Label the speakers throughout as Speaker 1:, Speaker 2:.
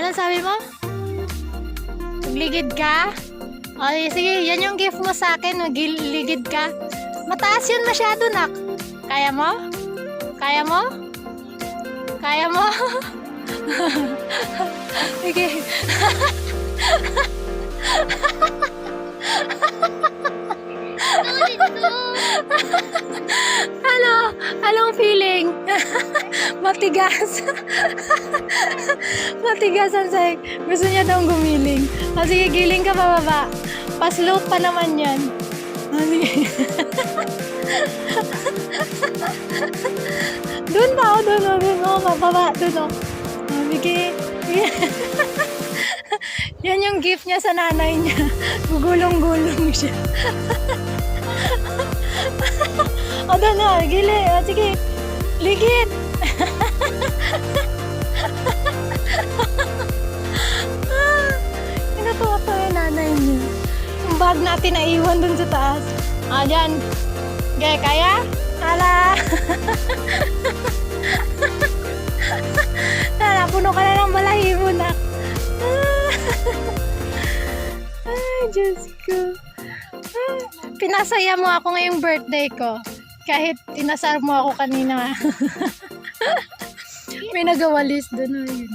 Speaker 1: Ano sabi mo? Magligid ka? O, sige, yan yung gift mo sa akin. Magligid ka. Mataas yun masyado, nak. Kaya mo? Kaya mo? Kaya mo? Sige. Anong feeling? Matigas. Matigas ang sahig. Gusto niya daw gumiling. O sige, giling ka pababa. Pa-slope pa naman yan. O sige. Doon pa o, doon o, pababa, doon o. O sige. Yan yung gift niya sa nanay niya. Gugulong-gulong siya. O doon o, gili. O sige. Ligid. Natuwa pa yung nanay niya. Yung bag natin naiwan dun sa taas. Ah, dyan. Okay, kaya? Hala. Hala, puno ka na ng balahibo na. Ay, Diyos ko. Pinasaya mo ako ngayong birthday ko. Kahit inasar mo ako kanina. May nagawalis doon. Yun.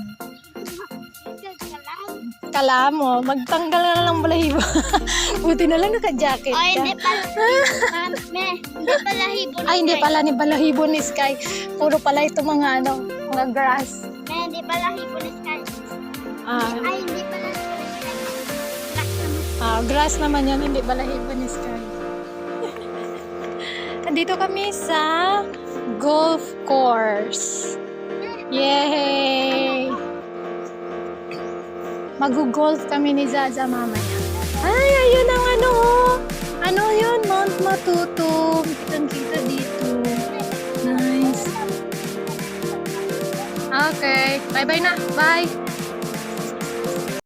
Speaker 1: Kala mo, magtanggal na lang balahibo. Buti na lang naka-jacket ka.
Speaker 2: Oh, hindi pala. Hindi pala hibo.
Speaker 1: Ay, hindi pala ni balahibo ni Sky. Puro pala ito mga mga grass.
Speaker 2: Hindi pala hibo ni Sky. Ay, hindi pala hibo ni Sky.
Speaker 1: Grass naman yan, hindi balahibo ni Sky. Dito kami sa golf course. Yay! Mag-golf kami ni Zaza mamaya. Ay, ayun ang ano. Ano yun? Mount Matutum. Kitang-kita dito. Nice. Okay. Bye-bye na. Bye.